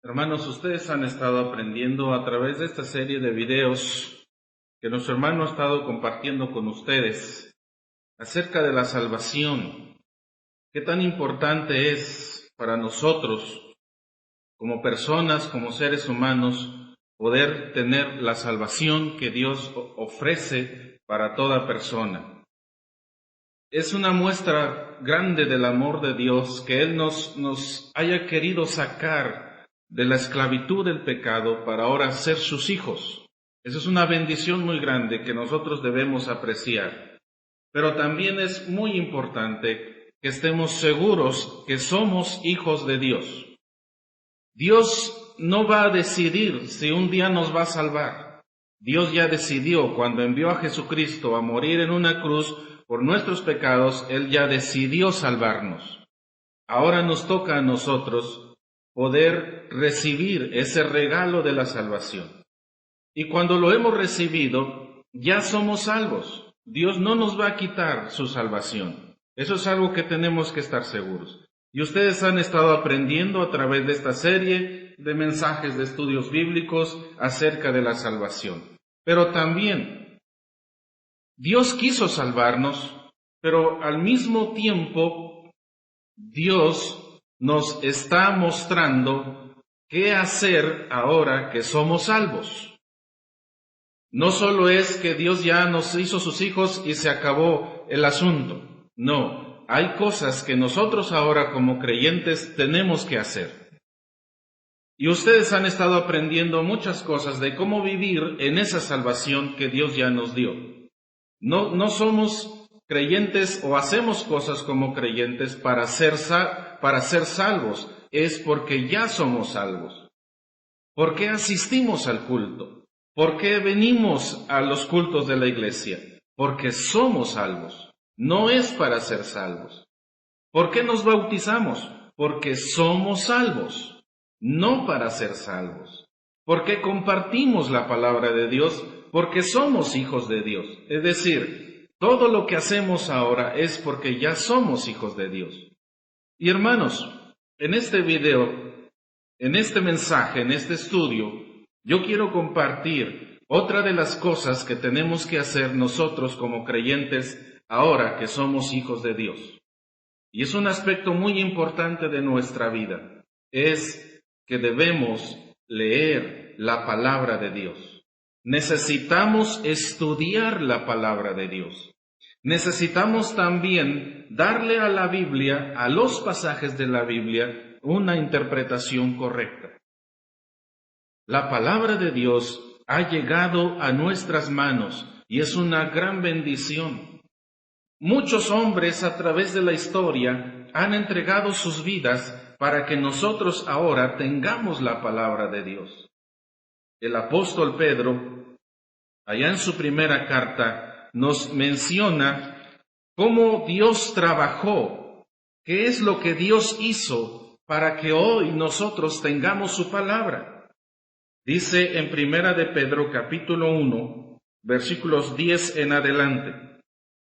Hermanos, ustedes han estado aprendiendo a través de esta serie de videos que nuestro hermano ha estado compartiendo con ustedes acerca de la salvación. Qué tan importante es para nosotros, como personas, como seres humanos, poder tener la salvación que Dios ofrece para toda persona. Es una muestra grande del amor de Dios que Él nos haya querido sacar de la esclavitud del pecado para ahora ser sus hijos. Esa es una bendición muy grande que nosotros debemos apreciar. Pero también es muy importante que estemos seguros que somos hijos de Dios. Dios no va a decidir si un día nos va a salvar. Dios ya decidió cuando envió a Jesucristo a morir en una cruz por nuestros pecados, Él ya decidió salvarnos. Ahora nos toca a nosotros poder recibir ese regalo de la salvación. Y cuando lo hemos recibido, ya somos salvos. Dios no nos va a quitar su salvación. Eso es algo que tenemos que estar seguros. Y ustedes han estado aprendiendo a través de esta serie de mensajes de estudios bíblicos acerca de la salvación. Pero también, Dios quiso salvarnos, pero al mismo tiempo, Dios nos está mostrando qué hacer ahora que somos salvos. No solo es que Dios ya nos hizo sus hijos y se acabó el asunto. No, hay cosas que nosotros ahora como creyentes tenemos que hacer. Y ustedes han estado aprendiendo muchas cosas de cómo vivir en esa salvación que Dios ya nos dio. No somos creyentes o hacemos cosas como creyentes para ser salvos. Es porque ya somos salvos. ¿Por qué asistimos al culto? ¿Por qué venimos a los cultos de la iglesia? Porque somos salvos. No es para ser salvos. ¿Por qué nos bautizamos? Porque somos salvos, no para ser salvos. ¿Por qué compartimos la palabra de Dios? Porque somos hijos de Dios. Es decir, todo lo que hacemos ahora es porque ya somos hijos de Dios. Y hermanos, en este video, en este mensaje, en este estudio, yo quiero compartir otra de las cosas que tenemos que hacer nosotros como creyentes ahora que somos hijos de Dios. Y es un aspecto muy importante de nuestra vida. Es que debemos leer la palabra de Dios. Necesitamos estudiar la palabra de Dios. Necesitamos también darle a la Biblia, a los pasajes de la Biblia, una interpretación correcta. La palabra de Dios ha llegado a nuestras manos y es una gran bendición. Muchos hombres a través de la historia han entregado sus vidas para que nosotros ahora tengamos la palabra de Dios. El apóstol Pedro, allá en su primera carta, nos menciona cómo Dios trabajó, qué es lo que Dios hizo para que hoy nosotros tengamos su palabra. Dice en primera de Pedro capítulo 1, versículos 10 en adelante: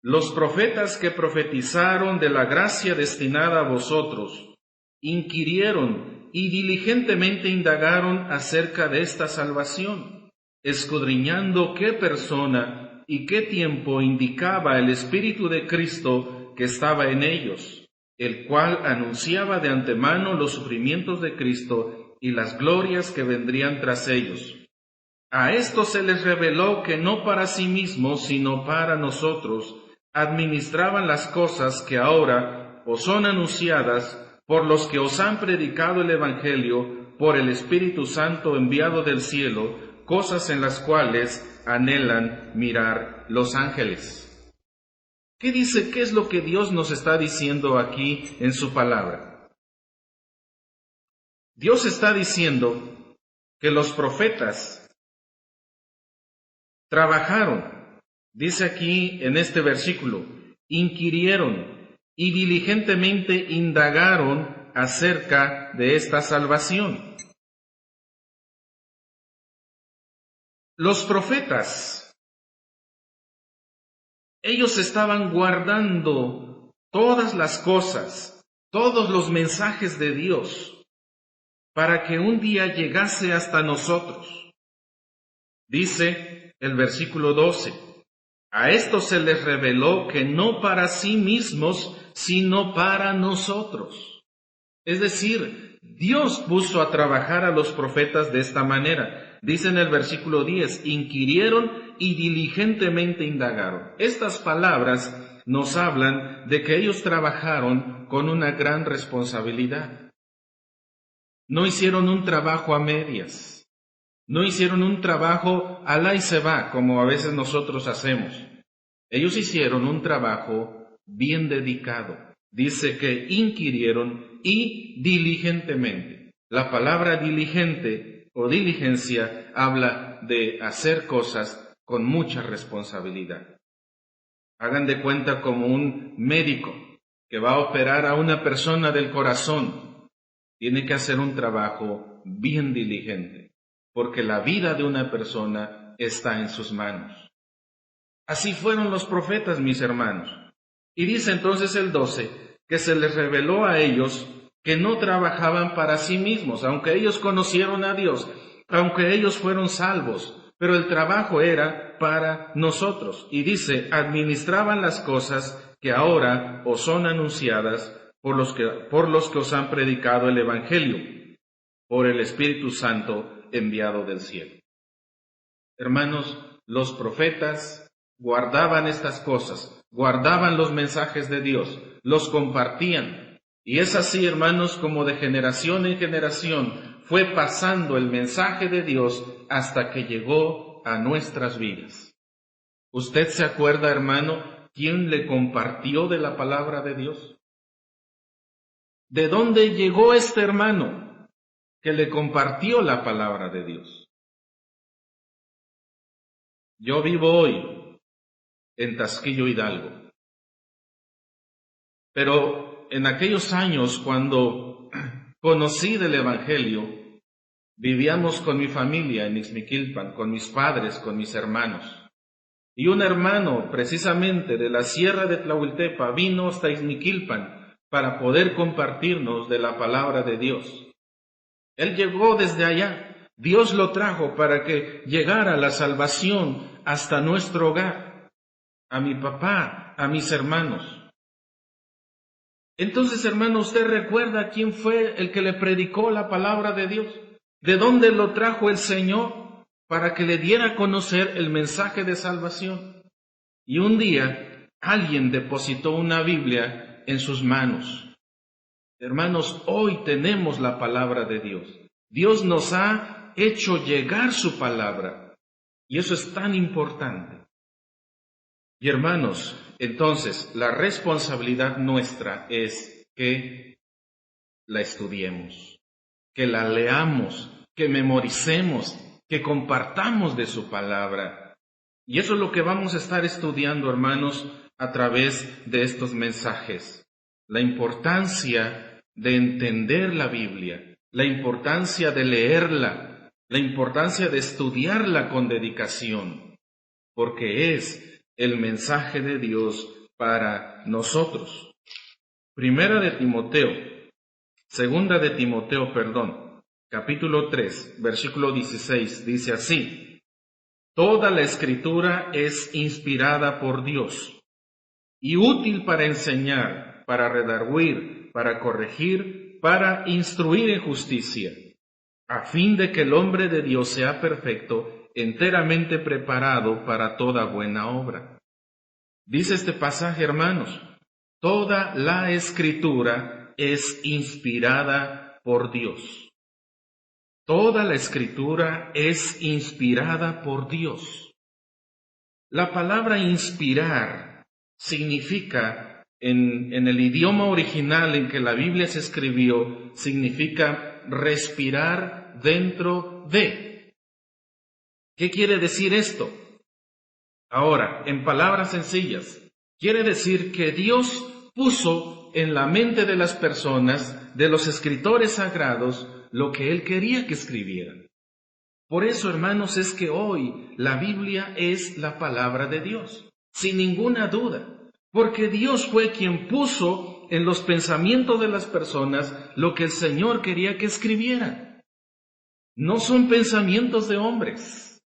los profetas que profetizaron de la gracia destinada a vosotros, inquirieron y diligentemente indagaron acerca de esta salvación, escudriñando qué persona y qué tiempo indicaba el Espíritu de Cristo que estaba en ellos, el cual anunciaba de antemano los sufrimientos de Cristo y las glorias que vendrían tras ellos. A esto se les reveló que no para sí mismos, sino para nosotros, administraban las cosas que ahora os son anunciadas por los que os han predicado el Evangelio por el Espíritu Santo enviado del cielo, cosas en las cuales anhelan mirar los ángeles. ¿Qué dice? ¿Qué es lo que Dios nos está diciendo aquí en su palabra? Dios está diciendo que los profetas trabajaron. Dice aquí en este versículo, inquirieron y diligentemente indagaron acerca de esta salvación. Los profetas, ellos estaban guardando todas las cosas, todos los mensajes de Dios. para que un día llegase hasta nosotros. Dice el versículo 12, a estos se les reveló que no para sí mismos, sino para nosotros. Es decir, Dios puso a trabajar a los profetas de esta manera. Dice en el versículo 10, inquirieron y diligentemente indagaron. Estas palabras nos hablan de que ellos trabajaron con una gran responsabilidad. No hicieron un trabajo a medias. No hicieron un trabajo a la y se va, como a veces nosotros hacemos. Ellos hicieron un trabajo bien dedicado. Dice que inquirieron y diligentemente. La palabra diligente o diligencia habla de hacer cosas con mucha responsabilidad. Hagan de cuenta como un médico que va a operar a una persona del corazón. Tiene que hacer un trabajo bien diligente, porque la vida de una persona está en sus manos. Así fueron los profetas, mis hermanos. Y dice entonces el 12, que se les reveló a ellos que no trabajaban para sí mismos, aunque ellos conocieron a Dios, aunque ellos fueron salvos, pero el trabajo era para nosotros. Y dice, administraban las cosas que ahora os son anunciadas por los que os han predicado el Evangelio, por el Espíritu Santo enviado del cielo. Hermanos, los profetas guardaban estas cosas, guardaban los mensajes de Dios, los compartían. Y es así, hermanos, como de generación en generación fue pasando el mensaje de Dios hasta que llegó a nuestras vidas. ¿Usted se acuerda, hermano, quién le compartió de la palabra de Dios? ¿De dónde llegó este hermano que le compartió la palabra de Dios? Yo vivo hoy en Tasquillo, Hidalgo. Pero en aquellos años, cuando conocí del Evangelio, vivíamos con mi familia en Ixmiquilpan, con mis padres, con mis hermanos. Y un hermano, precisamente de la sierra de Tlahuiltepa, vino hasta Ixmiquilpan para poder compartirnos de la palabra de Dios. Él llegó desde allá. Dios lo trajo para que llegara la salvación hasta nuestro hogar, a mi papá, a mis hermanos. Entonces, hermano, ¿usted recuerda quién fue el que le predicó la palabra de Dios? ¿De dónde lo trajo el Señor para que le diera a conocer el mensaje de salvación? Y un día alguien depositó una Biblia en sus manos. Hermanos, hoy tenemos la palabra de Dios. Dios nos ha hecho llegar su palabra. Y eso es tan importante. Y hermanos, entonces, la responsabilidad nuestra es que la estudiemos, que la leamos, que memoricemos, que compartamos de su palabra. Y eso es lo que vamos a estar estudiando, hermanos, a través de estos mensajes. La importancia de entender la Biblia, la importancia de leerla, la importancia de estudiarla con dedicación, porque es el mensaje de Dios para nosotros. Segunda de Timoteo, capítulo 3, versículo 16, dice así: toda la Escritura es inspirada por Dios y útil para enseñar, para redarguir, para corregir, para instruir en justicia, a fin de que el hombre de Dios sea perfecto, enteramente preparado para toda buena obra. Dice este pasaje, hermanos, toda la Escritura es inspirada por Dios. Toda la Escritura es inspirada por Dios. La palabra inspirar significa, en el idioma original en que la Biblia se escribió, significa respirar dentro de. ¿Qué quiere decir esto? Ahora, en palabras sencillas, quiere decir que Dios puso en la mente de las personas, de los escritores sagrados, lo que Él quería que escribieran. Por eso, hermanos, es que hoy la Biblia es la palabra de Dios, sin ninguna duda, porque Dios fue quien puso en los pensamientos de las personas lo que el Señor quería que escribieran. No son pensamientos de hombres.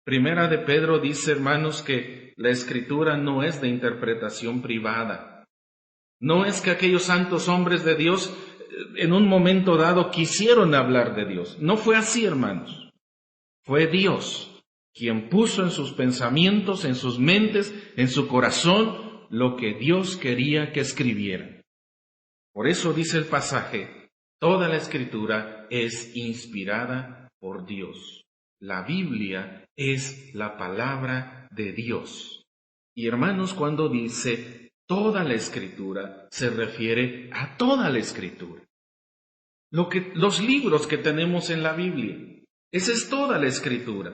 Primera de Pedro dice, hermanos, que la Escritura no es de interpretación privada. No es que aquellos santos hombres de Dios en un momento dado quisieron hablar de Dios. No fue así, hermanos. Fue Dios quien puso en sus pensamientos, en sus mentes, en su corazón, lo que Dios quería que escribieran. Por eso dice el pasaje, toda la Escritura es inspirada por Dios. La Biblia es la palabra de Dios. Y hermanos, cuando dice toda la Escritura, se refiere a toda la Escritura. Los libros que tenemos en la Biblia, esa es toda la Escritura.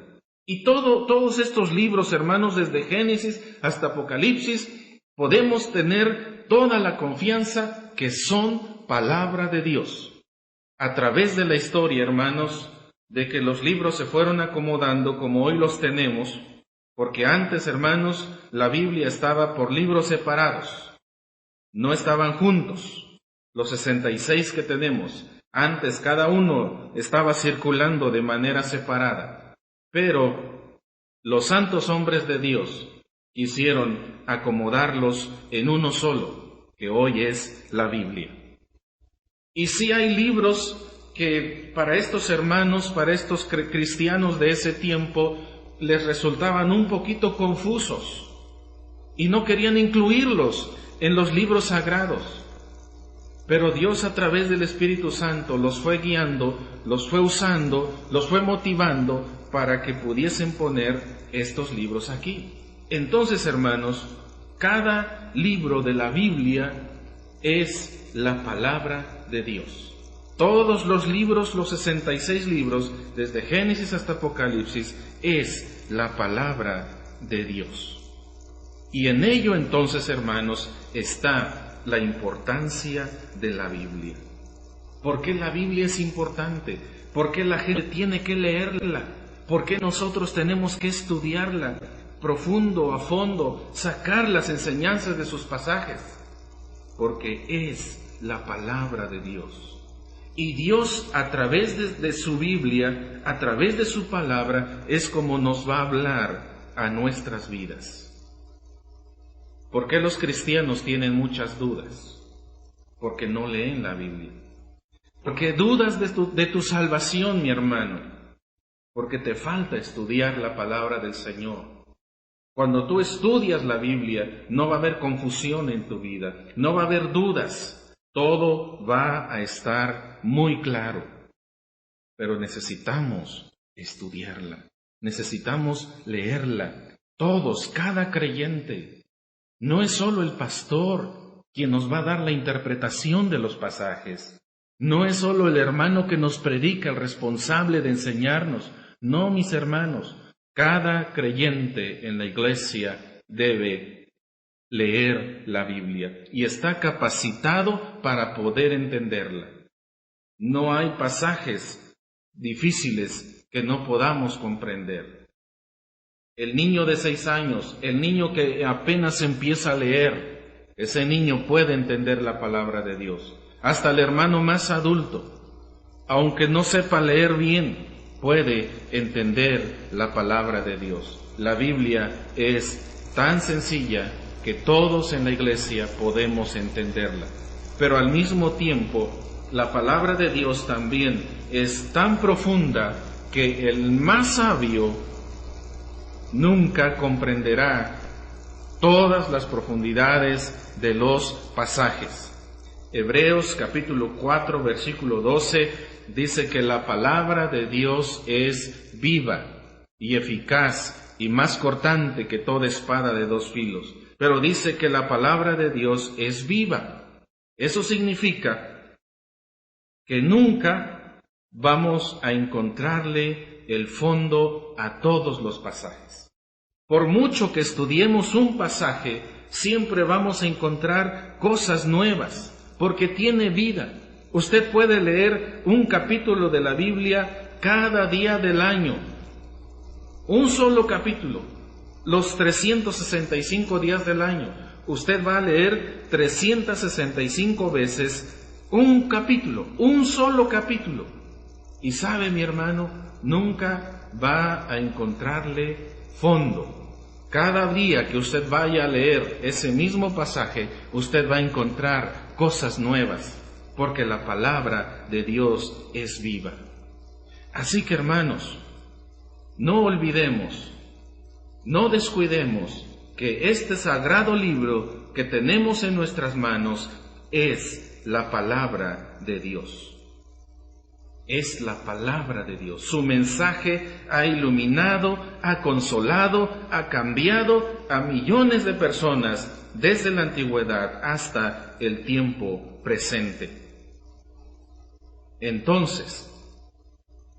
Y todos estos libros, hermanos, desde Génesis hasta Apocalipsis, podemos tener toda la confianza que son palabra de Dios. A través de la historia, hermanos, de que los libros se fueron acomodando como hoy los tenemos, porque antes, hermanos, la Biblia estaba por libros separados, no estaban juntos. Los 66 que tenemos, antes cada uno estaba circulando de manera separada. Pero los santos hombres de Dios quisieron acomodarlos en uno solo, que hoy es la Biblia. Y sí hay libros que para estos hermanos, para estos cristianos de ese tiempo, les resultaban un poquito confusos y no querían incluirlos en los libros sagrados. Pero Dios a través del Espíritu Santo los fue guiando, los fue usando, los fue motivando para que pudiesen poner estos libros aquí. Entonces, hermanos, cada libro de la Biblia es la palabra de Dios. Todos los libros, los 66 libros, desde Génesis hasta Apocalipsis, es la palabra de Dios. Y en ello entonces, hermanos, está la importancia de la Biblia. ¿Por qué la Biblia es importante? ¿Por qué la gente tiene que leerla? ¿Por qué nosotros tenemos que estudiarla profundo, a fondo, sacar las enseñanzas de sus pasajes? Porque es la palabra de Dios. Y Dios, a través de su Biblia, a través de su palabra, es como nos va a hablar a nuestras vidas. ¿Por qué los cristianos tienen muchas dudas? Porque no leen la Biblia. Porque dudas de tu salvación, mi hermano. Porque te falta estudiar la palabra del Señor. Cuando tú estudias la Biblia, no va a haber confusión en tu vida, no va a haber dudas. Todo va a estar muy claro. Pero necesitamos estudiarla, necesitamos leerla. Todos, cada creyente. No es solo el pastor quien nos va a dar la interpretación de los pasajes. No es solo el hermano que nos predica, el responsable de enseñarnos. No, mis hermanos, cada creyente en la iglesia debe leer la Biblia y está capacitado para poder entenderla. No hay pasajes difíciles que no podamos comprender. El niño de 6 años, el niño que apenas empieza a leer, ese niño puede entender la palabra de Dios. Hasta el hermano más adulto, aunque no sepa leer bien, puede entender la palabra de Dios. La Biblia es tan sencilla que todos en la iglesia podemos entenderla. Pero al mismo tiempo, la palabra de Dios también es tan profunda que el más sabio nunca comprenderá todas las profundidades de los pasajes. Hebreos capítulo 4, versículo 12, dice que la palabra de Dios es viva y eficaz y más cortante que toda espada de 2 filos. Pero dice que la palabra de Dios es viva. Eso significa que nunca vamos a encontrarle el fondo a todos los pasajes. Por mucho que estudiemos un pasaje, siempre vamos a encontrar cosas nuevas, porque tiene vida. Usted puede leer un capítulo de la Biblia cada día del año. Un solo capítulo, los 365 días del año. usted va a leer 365 veces un capítulo, un solo capítulo. Y sabe, mi hermano, nunca va a encontrarle fondo. Cada día que usted vaya a leer ese mismo pasaje, usted va a encontrar cosas nuevas, porque la palabra de Dios es viva. Así que, hermanos, no olvidemos, no descuidemos que este sagrado libro que tenemos en nuestras manos es la palabra de Dios. Es la palabra de Dios. Su mensaje ha iluminado, ha consolado, ha cambiado a millones de personas desde la antigüedad hasta el tiempo presente. Entonces,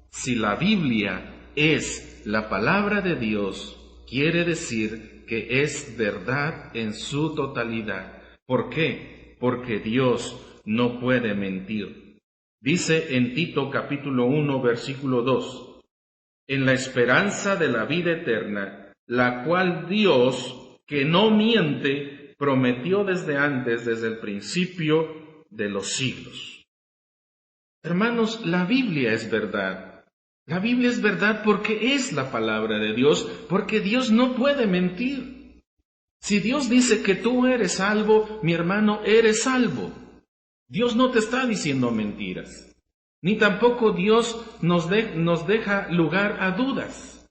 si la Biblia es la palabra de Dios, quiere decir que es verdad en su totalidad. ¿Por qué? Porque Dios no puede mentir. Dice en Tito capítulo 1, versículo 2, en la esperanza de la vida eterna, la cual Dios, que no miente, prometió desde antes, desde el principio de los siglos. Hermanos, la Biblia es verdad. La Biblia es verdad porque es la palabra de Dios, porque Dios no puede mentir. Si Dios dice que tú eres salvo, mi hermano, eres salvo. Dios no te está diciendo mentiras, ni tampoco Dios nos deja lugar a dudas.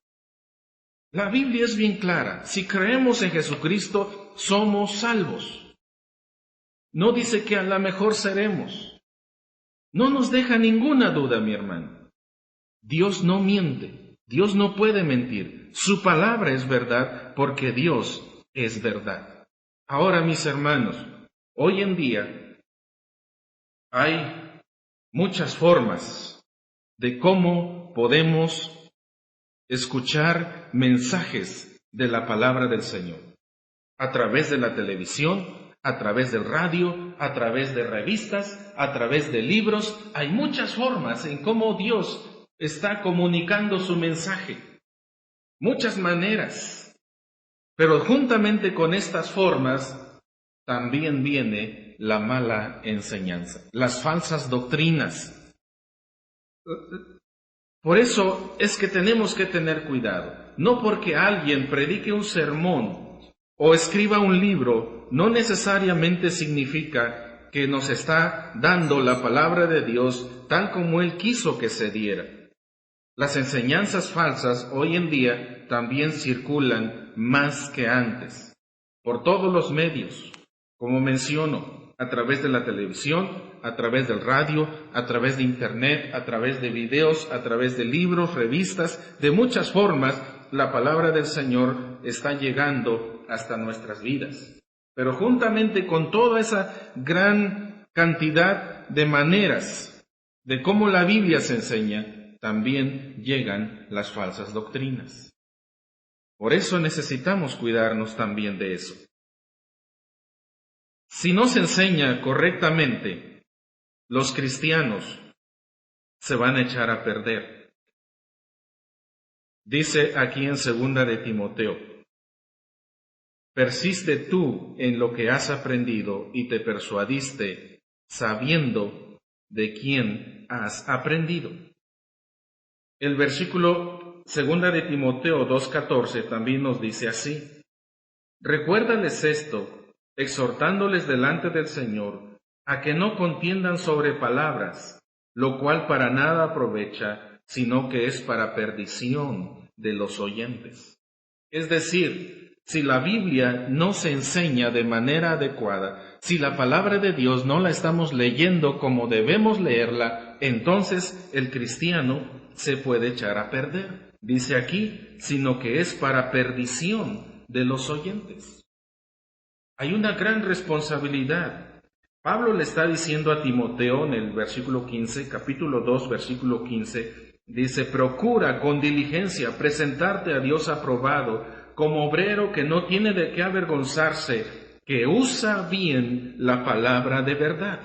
La Biblia es bien clara. Si creemos en Jesucristo, somos salvos. No dice que a lo mejor seremos. No nos deja ninguna duda, mi hermano. Dios no miente. Dios no puede mentir. Su palabra es verdad porque Dios es verdad. Ahora, mis hermanos, hoy en día hay muchas formas de cómo podemos escuchar mensajes de la palabra del Señor. A través de la televisión, a través del radio, a través de revistas, a través de libros. Hay muchas formas en cómo Dios está comunicando su mensaje. Muchas maneras. Pero juntamente con estas formas, también viene la mala enseñanza, las falsas doctrinas. Por eso es que tenemos que tener cuidado. No porque alguien predique un sermón o escriba un libro, no necesariamente significa que nos está dando la palabra de Dios tal como Él quiso que se diera. Las enseñanzas falsas hoy en día también circulan más que antes, por todos los medios. Como menciono, a través de la televisión, a través del radio, a través de internet, a través de videos, a través de libros, revistas, de muchas formas, la palabra del Señor está llegando hasta nuestras vidas. Pero juntamente con toda esa gran cantidad de maneras de cómo la Biblia se enseña, también llegan las falsas doctrinas. Por eso necesitamos cuidarnos también de eso. Si no se enseña correctamente, los cristianos se van a echar a perder. Dice aquí en 2 de Timoteo, persiste tú en lo que has aprendido y te persuadiste, sabiendo de quién has aprendido. El versículo 2 de Timoteo 2:14 también nos dice así, recuérdales esto, exhortándoles delante del Señor, a que no contiendan sobre palabras, lo cual para nada aprovecha, sino que es para perdición de los oyentes. Es decir, si la Biblia no se enseña de manera adecuada, si la palabra de Dios no la estamos leyendo como debemos leerla, entonces el cristiano se puede echar a perder. Dice aquí, sino que es para perdición de los oyentes. Hay una gran responsabilidad. Pablo le está diciendo a Timoteo en el versículo 15, capítulo 2, versículo 15, dice, procura con diligencia presentarte a Dios aprobado, como obrero que no tiene de qué avergonzarse, que usa bien la palabra de verdad.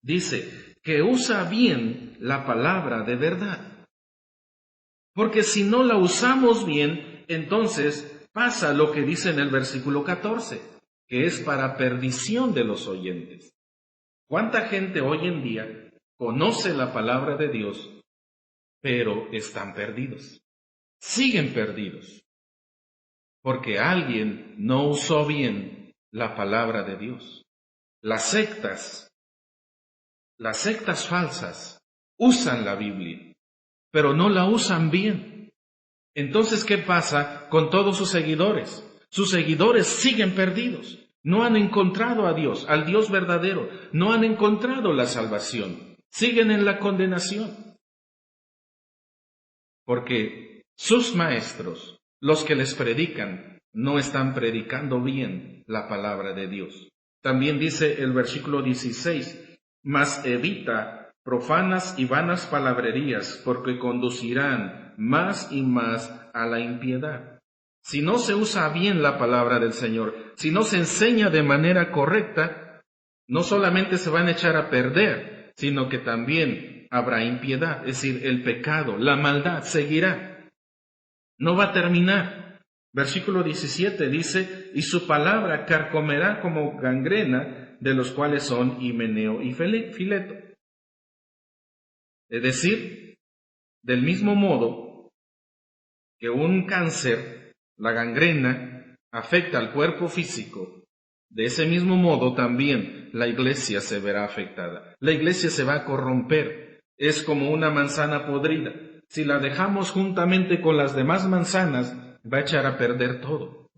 Dice, que usa bien la palabra de verdad. Porque si no la usamos bien, entonces pasa lo que dice en el versículo 14. que es para perdición de los oyentes. ¿Cuánta gente hoy en día conoce la palabra de Dios, pero están perdidos? Siguen perdidos, porque alguien no usó bien la palabra de Dios. Las sectas falsas usan la Biblia, pero no la usan bien. Entonces, ¿qué pasa con todos sus seguidores? Sus seguidores siguen perdidos. No han encontrado a Dios, al Dios verdadero. No han encontrado la salvación. Siguen en la condenación. Porque sus maestros, los que les predican, no están predicando bien la palabra de Dios. También dice el versículo 16, mas evita profanas y vanas palabrerías, porque conducirán más y más a la impiedad. Si no se usa bien la palabra del Señor, si no se enseña de manera correcta, no solamente se van a echar a perder, sino que también habrá impiedad, es decir, el pecado, la maldad seguirá. No va a terminar. Versículo 17 dice, y su palabra carcomerá como gangrena, de los cuales son Himeneo y Fileto. Es decir, del mismo modo que un cáncer, la gangrena, afecta al cuerpo físico, de ese mismo modo también la iglesia se verá afectada. La iglesia se va a corromper. Es como una manzana podrida. Si la dejamos juntamente con las demás manzanas, va a echar a perder todo.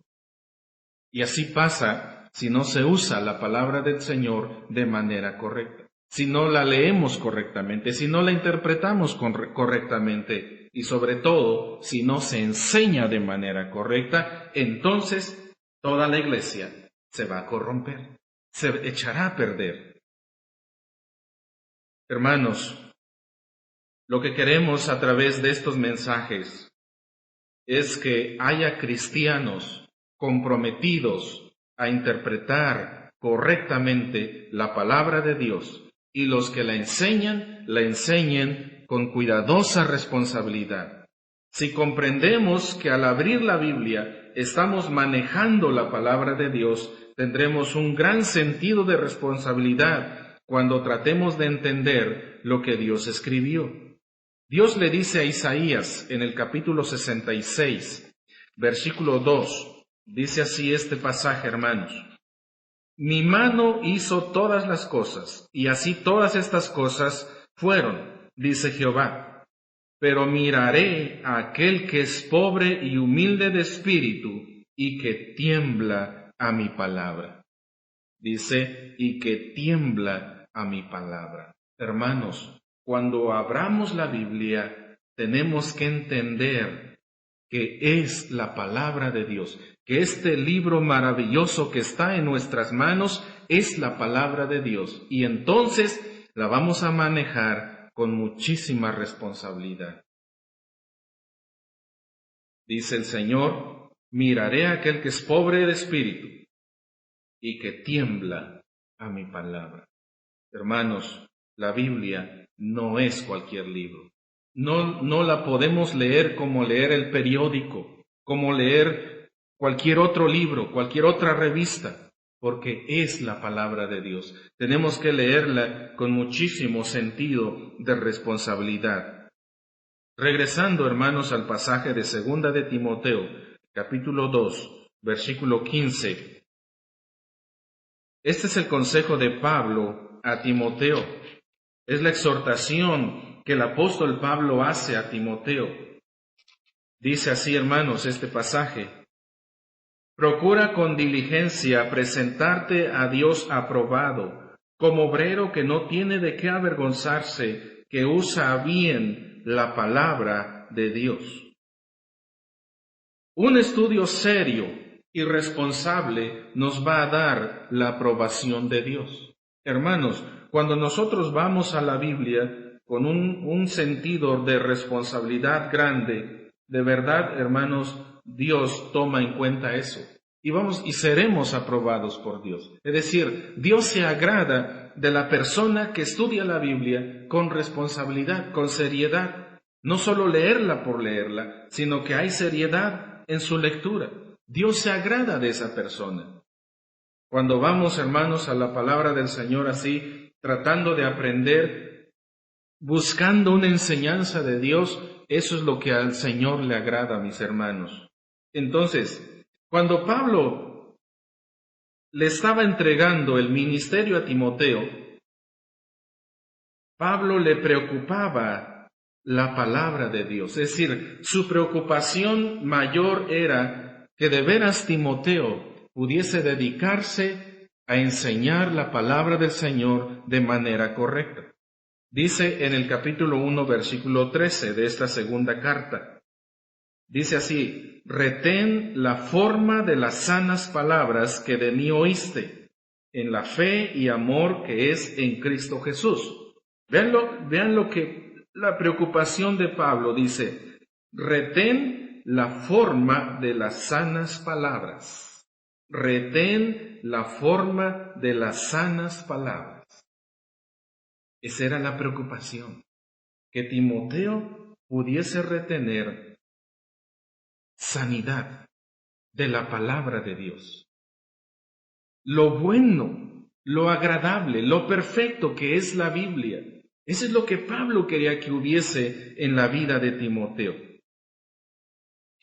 Y así pasa si no se usa la palabra del Señor de manera correcta, si no la leemos correctamente, si no la interpretamos correctamente y sobre todo si no se enseña de manera correcta, entonces toda la iglesia se va a corromper, se echará a perder. Hermanos, lo que queremos a través de estos mensajes es que haya cristianos comprometidos a interpretar correctamente la palabra de Dios y los que la enseñen con cuidadosa responsabilidad. Si comprendemos que al abrir la Biblia estamos manejando la palabra de Dios, tendremos un gran sentido de responsabilidad cuando tratemos de entender lo que Dios escribió. Dios le dice a Isaías en el capítulo 66, versículo 2, dice así este pasaje, hermanos. Mi mano hizo todas las cosas, y así todas estas cosas fueron, dice Jehová. Pero miraré a aquel que es pobre y humilde de espíritu, y que tiembla a mi palabra. Dice, y que tiembla a mi palabra. Hermanos, cuando abramos la Biblia, tenemos que entender que es la palabra de Dios, que este libro maravilloso que está en nuestras manos es la palabra de Dios. Y entonces la vamos a manejar con muchísima responsabilidad. Dice el Señor, miraré a aquel que es pobre de espíritu y que tiembla a mi palabra. Hermanos, la Biblia no es cualquier libro. No la podemos leer como leer el periódico, como leer cualquier otro libro, cualquier otra revista, porque es la palabra de Dios. Tenemos que leerla con muchísimo sentido de responsabilidad. Regresando, hermanos, al pasaje de 2 de Timoteo, capítulo 2, versículo 15. Este es el consejo de Pablo a Timoteo. Es la exhortación que el apóstol Pablo hace a Timoteo. Dice así, hermanos, este pasaje. Procura con diligencia presentarte a Dios aprobado, como obrero que no tiene de qué avergonzarse, que usa bien la palabra de Dios. Un estudio serio y responsable nos va a dar la aprobación de Dios. Hermanos, cuando nosotros vamos a la Biblia con un sentido de responsabilidad grande, de verdad, hermanos, Dios toma en cuenta eso. Y seremos aprobados por Dios. Es decir, Dios se agrada de la persona que estudia la Biblia con responsabilidad, con seriedad. No solo leerla por leerla, sino que hay seriedad en su lectura. Dios se agrada de esa persona. Cuando vamos, hermanos, a la palabra del Señor así, tratando de aprender, buscando una enseñanza de Dios, eso es lo que al Señor le agrada, mis hermanos. Entonces, cuando Pablo le estaba entregando el ministerio a Timoteo, Pablo le preocupaba la palabra de Dios. Es decir, su preocupación mayor era que de veras Timoteo pudiese dedicarse a enseñar la palabra del Señor de manera correcta. Dice en el capítulo 1, versículo 13 de esta segunda carta, dice así: retén la forma de las sanas palabras que de mí oíste, en la fe y amor que es en Cristo Jesús. Vean lo que la preocupación de Pablo dice: retén la forma de las sanas palabras. Retén la forma de las sanas palabras. Esa era la preocupación, que Timoteo pudiese retener sanidad de la palabra de Dios. Lo bueno, lo agradable, lo perfecto que es la Biblia. Eso es lo que Pablo quería que hubiese en la vida de Timoteo.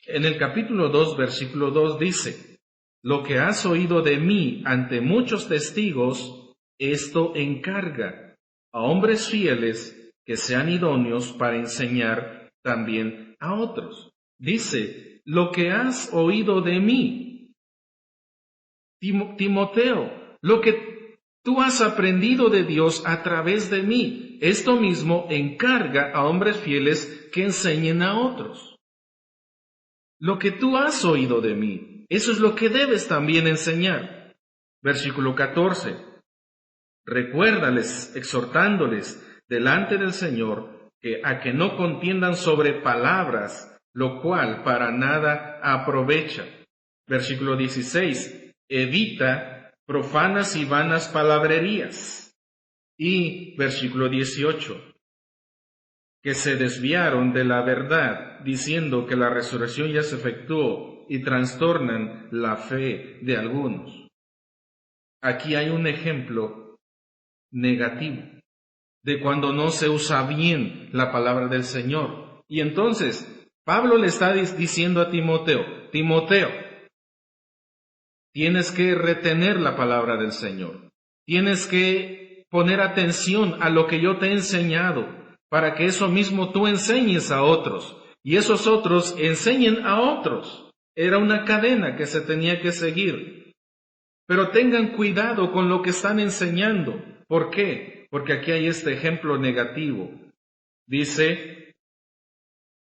En el capítulo 2, versículo 2 dice: lo que has oído de mí ante muchos testigos, esto encarga a hombres fieles que sean idóneos para enseñar también a otros. Dice: lo que has oído de mí. Timoteo, lo que tú has aprendido de Dios a través de mí, esto mismo encarga a hombres fieles que enseñen a otros. Lo que tú has oído de mí, eso es lo que debes también enseñar. Versículo 14. Recuérdales, exhortándoles delante del Señor, a que no contiendan sobre palabras, lo cual para nada aprovecha. Versículo 16. Evita profanas y vanas palabrerías. Y versículo 18. Que se desviaron de la verdad, diciendo que la resurrección ya se efectuó, y trastornan la fe de algunos. Aquí hay un ejemplo negativo de cuando no se usa bien la palabra del Señor. Y entonces, Pablo le está diciendo a Timoteo: Timoteo, tienes que retener la palabra del Señor. Tienes que poner atención a lo que yo te he enseñado, para que eso mismo tú enseñes a otros, y esos otros enseñen a otros. Era una cadena que se tenía que seguir. Pero tengan cuidado con lo que están enseñando. ¿Por qué? Porque aquí hay este ejemplo negativo. Dice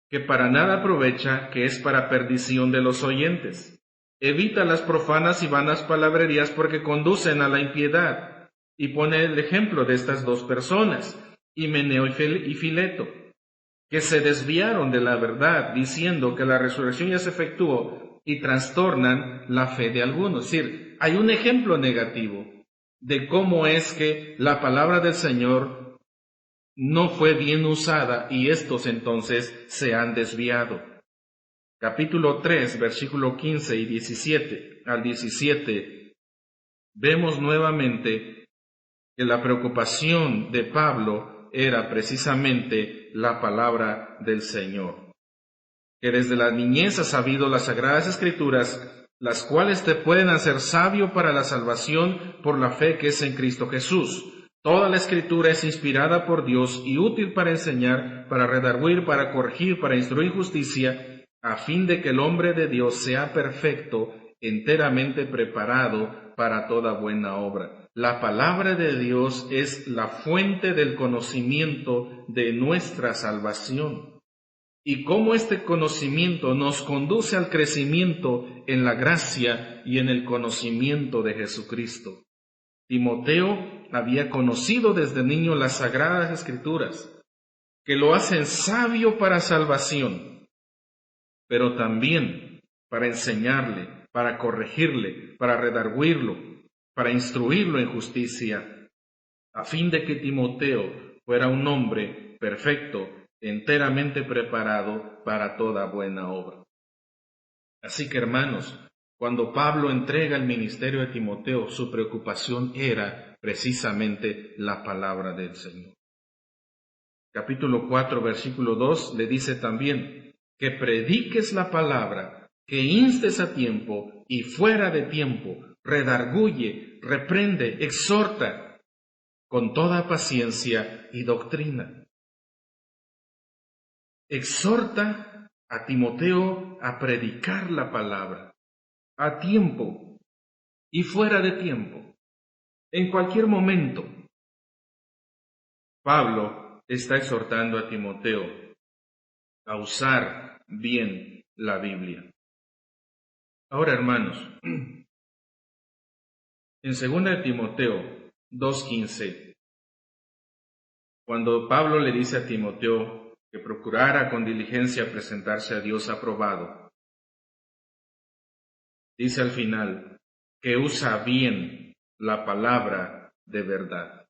que para nada aprovecha, que es para perdición de los oyentes. Evita las profanas y vanas palabrerías porque conducen a la impiedad. Y pone el ejemplo de estas dos personas, Himeneo y Fileto, que se desviaron de la verdad, diciendo que la resurrección ya se efectuó, y trastornan la fe de algunos. Es decir, hay un ejemplo negativo de cómo es que la palabra del Señor no fue bien usada y estos entonces se han desviado. Capítulo 3, versículo 15 y 17 al 17, vemos nuevamente que la preocupación de Pablo era precisamente la palabra del Señor. Que desde la niñez has sabido las sagradas escrituras, las cuales te pueden hacer sabio para la salvación por la fe que es en Cristo Jesús. Toda la escritura es inspirada por Dios y útil para enseñar, para redarguir, para corregir, para instruir justicia, a fin de que el hombre de Dios sea perfecto, enteramente preparado para toda buena obra. La palabra de Dios es la fuente del conocimiento de nuestra salvación. Y cómo este conocimiento nos conduce al crecimiento en la gracia y en el conocimiento de Jesucristo. Timoteo había conocido desde niño las sagradas escrituras, que lo hacen sabio para salvación, pero también para enseñarle, para corregirle, para redarguirlo, para instruirlo en justicia, a fin de que Timoteo fuera un hombre perfecto, enteramente preparado para toda buena obra. Así que, hermanos, Cuando Pablo entrega el ministerio a Timoteo, su preocupación era precisamente la palabra del Señor. Capítulo 4, versículo 2 le dice también que prediques la palabra, que instes a tiempo y fuera de tiempo, redarguye, reprende, exhorta con toda paciencia y doctrina. Exhorta a Timoteo a predicar la palabra, a tiempo y fuera de tiempo, en cualquier momento. Pablo está exhortando a Timoteo a usar bien la Biblia. Ahora, hermanos, en 2 Timoteo 2:15, cuando Pablo le dice a Timoteo que procurara con diligencia presentarse a Dios aprobado, dice al final que usa bien la palabra de verdad.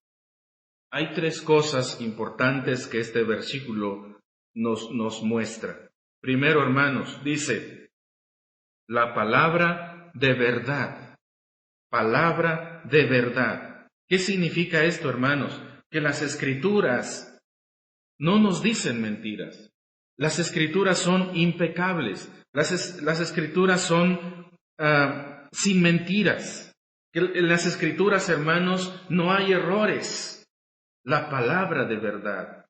Hay tres cosas importantes que este versículo nos muestra. Primero, hermanos, dice, la palabra de verdad. Palabra de verdad. ¿Qué significa esto, hermanos? Que las Escrituras no nos dicen mentiras. Las Escrituras son impecables. Las Escrituras son sin mentiras. En las Escrituras, hermanos, no hay errores. La palabra de verdad.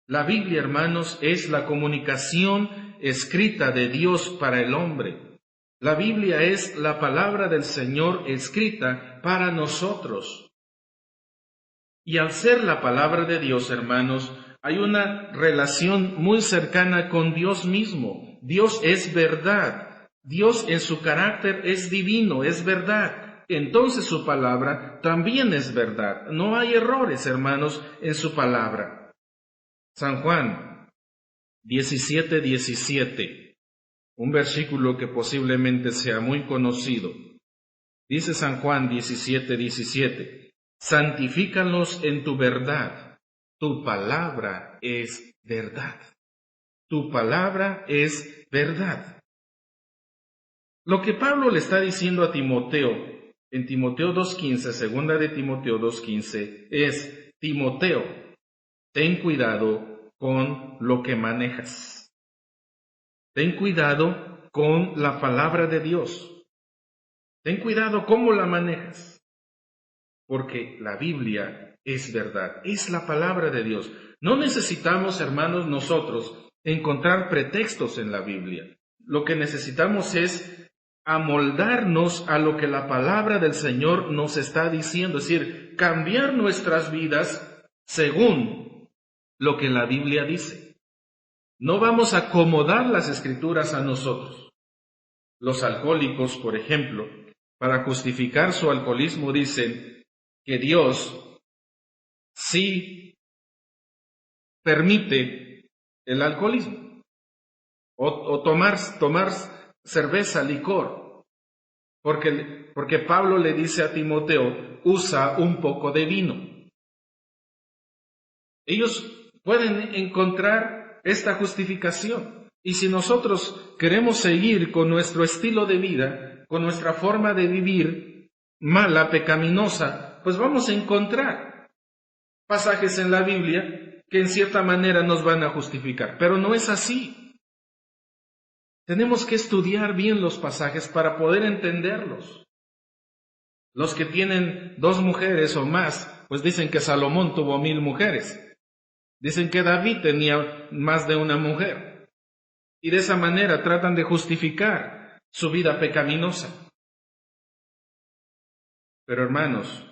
La Biblia, hermanos, es la comunicación escrita de Dios para el hombre. La Biblia es la palabra del Señor escrita para nosotros. Y al ser la palabra de Dios, hermanos, hay una relación muy cercana con Dios mismo. Dios es verdad. Dios en su carácter es divino, es verdad. Entonces su palabra también es verdad. No hay errores, hermanos, en su palabra. San Juan 17:17, un versículo que posiblemente sea muy conocido. Dice San Juan 17:17, santifícalos en tu verdad, tu palabra es verdad. Tu palabra es verdad. Lo que Pablo le está diciendo a Timoteo, en Timoteo 2:15, segunda de Timoteo 2:15, es, Timoteo, ten cuidado con lo que manejas. Ten cuidado con la palabra de Dios. Ten cuidado cómo la manejas. Porque la Biblia es verdad, es la palabra de Dios. No necesitamos, hermanos, nosotros encontrar pretextos en la Biblia. Lo que necesitamos es amoldarnos a lo que la palabra del Señor nos está diciendo, es decir, cambiar nuestras vidas según lo que la Biblia dice. No vamos a acomodar las Escrituras a nosotros. Los alcohólicos, por ejemplo, para justificar su alcoholismo dicen que Dios sí permite el alcoholismo o tomar cerveza, licor, porque Pablo le dice a Timoteo, usa un poco de vino. Ellos pueden encontrar esta justificación. Y si nosotros queremos seguir con nuestro estilo de vida, con nuestra forma de vivir mala, pecaminosa, pues vamos a encontrar pasajes en la Biblia que en cierta manera nos van a justificar. Pero no es así. Tenemos que estudiar bien los pasajes para poder entenderlos. Los que tienen 2 mujeres o más, pues dicen que Salomón tuvo 1000 mujeres. Dicen que David tenía más de una mujer. Y de esa manera tratan de justificar su vida pecaminosa. Pero hermanos,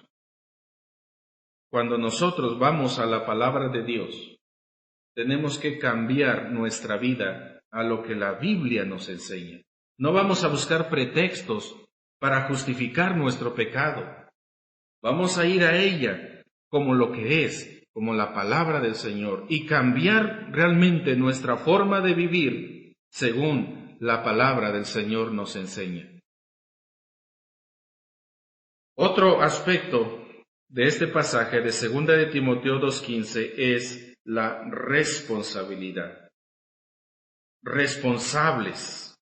cuando nosotros vamos a la palabra de Dios, tenemos que cambiar nuestra vida a lo que la Biblia nos enseña. No vamos a buscar pretextos para justificar nuestro pecado. Vamos a ir a ella como lo que es, como la palabra del Señor, y cambiar realmente nuestra forma de vivir según la palabra del Señor nos enseña. Otro aspecto de este pasaje de 2 de Timoteo 2:15 es la responsabilidad. Responsables.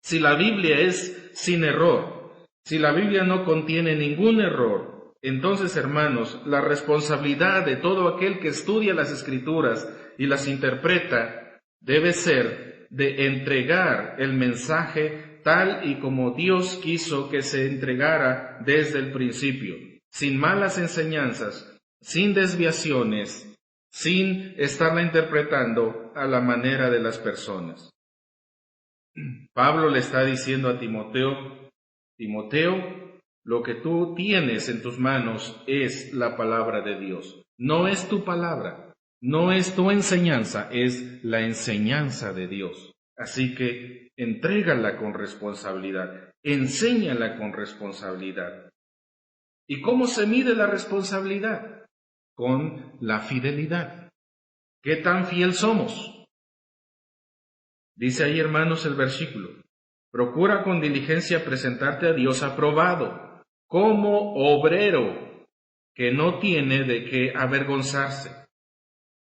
Si la Biblia es sin error, si la Biblia no contiene ningún error, entonces, hermanos, la responsabilidad de todo aquel que estudia las Escrituras y las interpreta debe ser de entregar el mensaje tal y como Dios quiso que se entregara desde el principio, sin malas enseñanzas, sin desviaciones, sin estarla interpretando a la manera de las personas. Pablo le está diciendo a Timoteo, Timoteo, lo que tú tienes en tus manos es la palabra de Dios. No es tu palabra, no es tu enseñanza, es la enseñanza de Dios. Así que entrégala con responsabilidad, enséñala con responsabilidad. ¿Y cómo se mide la responsabilidad? Con la fidelidad. ¿Qué tan fiel somos? Dice ahí, hermanos, el versículo: procura con diligencia presentarte a Dios aprobado, como obrero que no tiene de qué avergonzarse.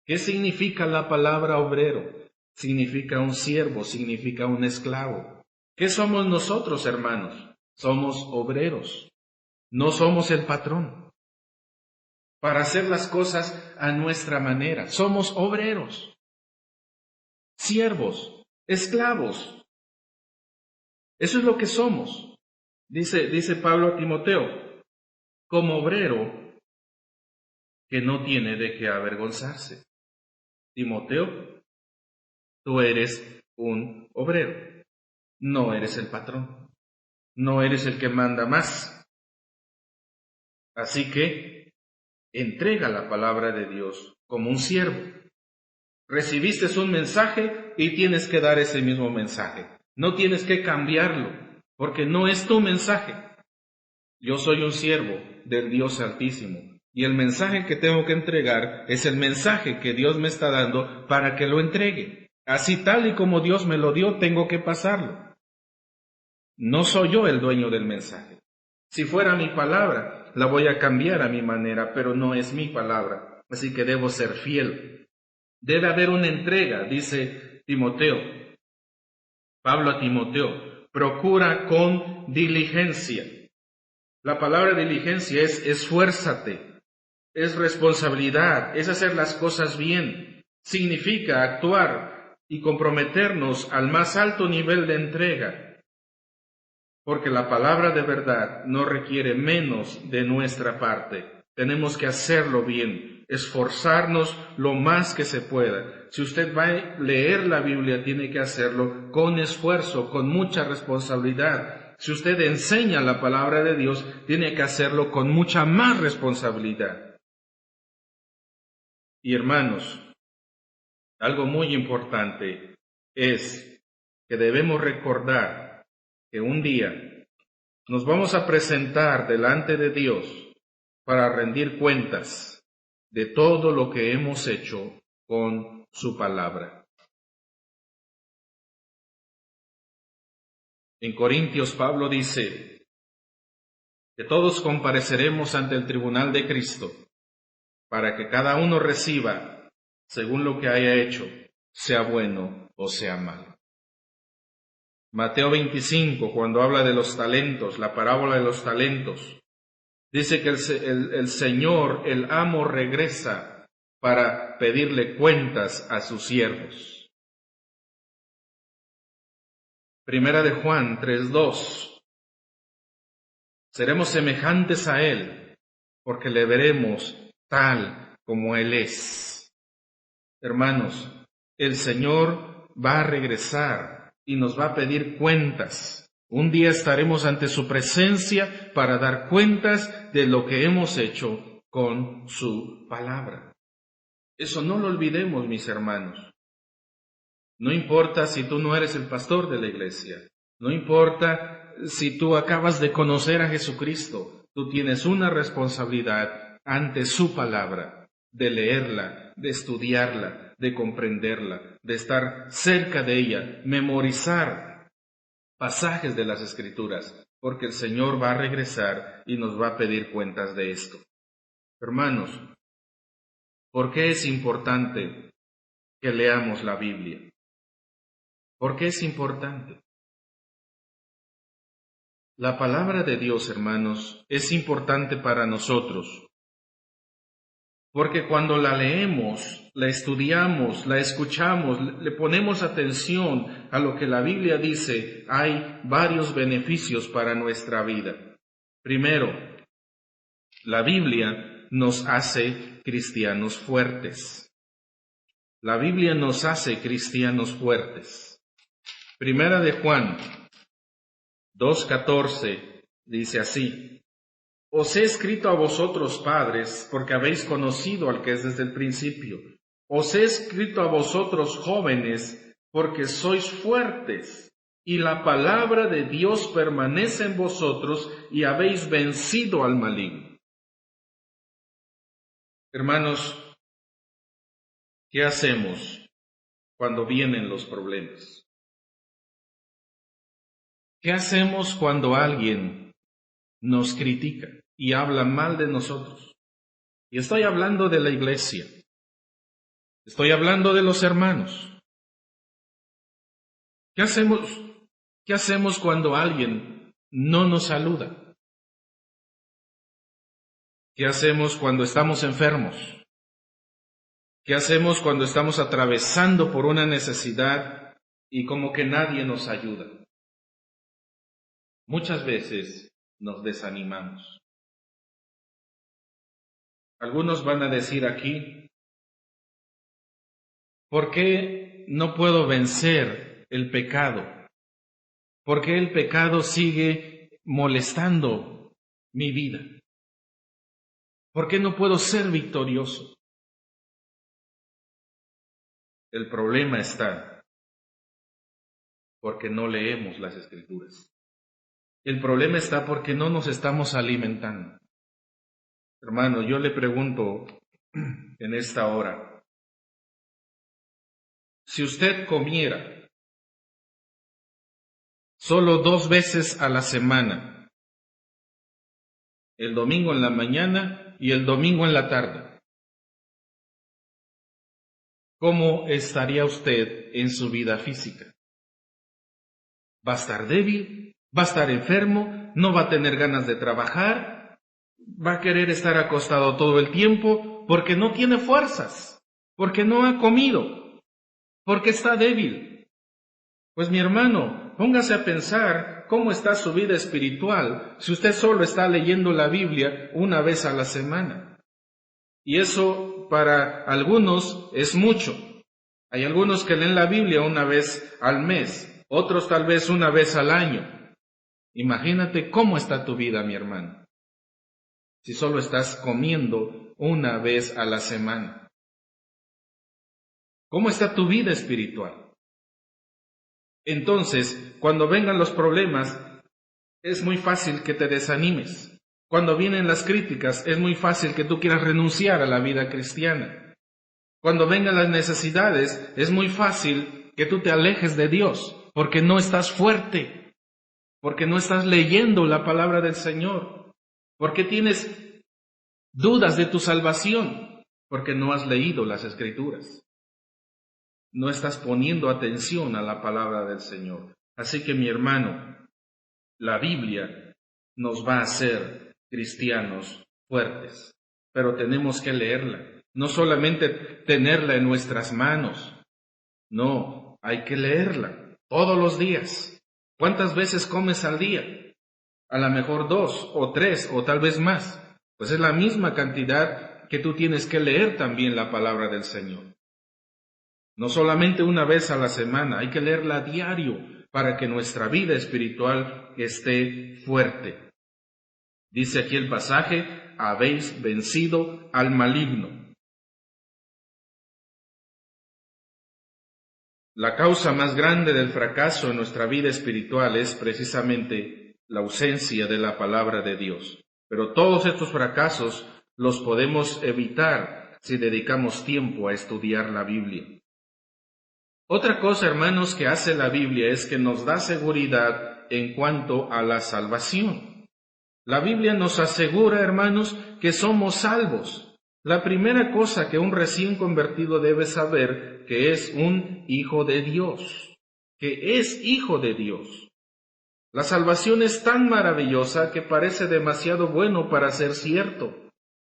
¿Qué significa la palabra obrero? Significa un siervo, significa un esclavo. ¿Qué somos nosotros, hermanos? Somos obreros, no somos el patrón. Para hacer las cosas a nuestra manera, somos obreros, siervos, esclavos. Eso es lo que somos. Dice Pablo a Timoteo, como obrero que no tiene de qué avergonzarse. Timoteo, tú eres un obrero, no eres el patrón, no eres el que manda más. Así que entrega la palabra de Dios como un siervo. Recibiste un mensaje y tienes que dar ese mismo mensaje. No tienes que cambiarlo, porque no es tu mensaje. Yo soy un siervo del Dios Altísimo, y el mensaje que tengo que entregar es el mensaje que Dios me está dando para que lo entregue. Así tal y como Dios me lo dio, tengo que pasarlo. No soy yo el dueño del mensaje. Si fuera mi palabra, la voy a cambiar a mi manera, pero no es mi palabra, así que debo ser fiel. Debe haber una entrega, dice Timoteo. Pablo a Timoteo, procura con diligencia. La palabra diligencia es esfuérzate, es responsabilidad, es hacer las cosas bien. Significa actuar y comprometernos al más alto nivel de entrega, porque la palabra de verdad no requiere menos de nuestra parte. Tenemos que hacerlo bien, esforzarnos lo más que se pueda. Si usted va a leer la Biblia, tiene que hacerlo con esfuerzo, con mucha responsabilidad. Si usted enseña la palabra de Dios, tiene que hacerlo con mucha más responsabilidad. Y hermanos, algo muy importante es que debemos recordar que un día nos vamos a presentar delante de Dios para rendir cuentas de todo lo que hemos hecho con su palabra. En Corintios, Pablo dice que todos compareceremos ante el tribunal de Cristo para que cada uno reciba según lo que haya hecho, sea bueno o sea malo. Mateo 25, cuando habla de los talentos, la parábola de los talentos, dice que el Señor, el amo, regresa para pedirle cuentas a sus siervos. Primera de Juan 3:2. Seremos semejantes a Él, porque le veremos tal como Él es. Hermanos, el Señor va a regresar y nos va a pedir cuentas. Un día estaremos ante su presencia para dar cuentas de lo que hemos hecho con su palabra. Eso no lo olvidemos, mis hermanos. No importa si tú no eres el pastor de la iglesia, no importa si tú acabas de conocer a Jesucristo, tú tienes una responsabilidad ante su palabra, de leerla, de estudiarla, de comprenderla, de estar cerca de ella, memorizar pasajes de las Escrituras, porque el Señor va a regresar y nos va a pedir cuentas de esto. Hermanos, ¿por qué es importante que leamos la Biblia? ¿Por qué es importante? La palabra de Dios, hermanos, es importante para nosotros, porque cuando la leemos, la estudiamos, la escuchamos, le ponemos atención a lo que la Biblia dice, hay varios beneficios para nuestra vida. Primero, la Biblia nos hace cristianos fuertes. La Biblia nos hace cristianos fuertes. Primera de Juan 2:14 dice así: Os he escrito a vosotros, padres, porque habéis conocido al que es desde el principio. Os he escrito a vosotros, jóvenes, porque sois fuertes, y la palabra de Dios permanece en vosotros, y habéis vencido al maligno. Hermanos, ¿qué hacemos cuando vienen los problemas? ¿Qué hacemos cuando alguien nos critica y habla mal de nosotros? Y estoy hablando de la iglesia. Estoy hablando de los hermanos. ¿Qué hacemos cuando alguien no nos saluda? ¿Qué hacemos cuando estamos enfermos? ¿Qué hacemos cuando estamos atravesando por una necesidad y como que nadie nos ayuda? Muchas veces nos desanimamos. Algunos van a decir aquí, ¿por qué no puedo vencer el pecado? ¿Por qué el pecado sigue molestando mi vida? ¿Por qué no puedo ser victorioso? El problema está porque no leemos las Escrituras. El problema está porque no nos estamos alimentando. Hermano, yo le pregunto en esta hora, si usted comiera solo 2 veces a la semana, el domingo en la mañana y el domingo en la tarde, ¿cómo estaría usted en su vida física? ¿Va a estar débil? ¿Va a estar enfermo? ¿No va a tener ganas de trabajar? ¿Va a querer estar acostado todo el tiempo porque no tiene fuerzas? ¿Porque no ha comido? ¿Porque está débil? Pues mi hermano, póngase a pensar cómo está su vida espiritual si usted solo está leyendo la Biblia 1 vez a la semana. Y eso para algunos es mucho. Hay algunos que leen la Biblia 1 vez al mes, otros tal vez 1 vez al año. Imagínate cómo está tu vida, mi hermano, si solo estás comiendo 1 vez a la semana. ¿Cómo está tu vida espiritual? Entonces, cuando vengan los problemas, es muy fácil que te desanimes. Cuando vienen las críticas, es muy fácil que tú quieras renunciar a la vida cristiana. Cuando vengan las necesidades, es muy fácil que tú te alejes de Dios, porque no estás fuerte, porque no estás leyendo la palabra del Señor, porque tienes dudas de tu salvación, porque no has leído las Escrituras. No estás poniendo atención a la palabra del Señor. Así que mi hermano, la Biblia nos va a hacer cristianos fuertes, pero tenemos que leerla, no solamente tenerla en nuestras manos, no, hay que leerla todos los días. ¿Cuántas veces comes al día? A lo mejor 2 o 3 o tal vez más, pues es la misma cantidad que tú tienes que leer también la palabra del Señor. No solamente 1 vez a la semana, hay que leerla a diario para que nuestra vida espiritual esté fuerte. Dice aquí el pasaje, habéis vencido al maligno. La causa más grande del fracaso en nuestra vida espiritual es precisamente la ausencia de la palabra de Dios. Pero todos estos fracasos los podemos evitar si dedicamos tiempo a estudiar la Biblia. Otra cosa, hermanos, que hace la Biblia es que nos da seguridad en cuanto a la salvación. La Biblia nos asegura, hermanos, que somos salvos. La primera cosa que un recién convertido debe saber, que es un hijo de Dios, que es hijo de Dios. La salvación es tan maravillosa que parece demasiado bueno para ser cierto.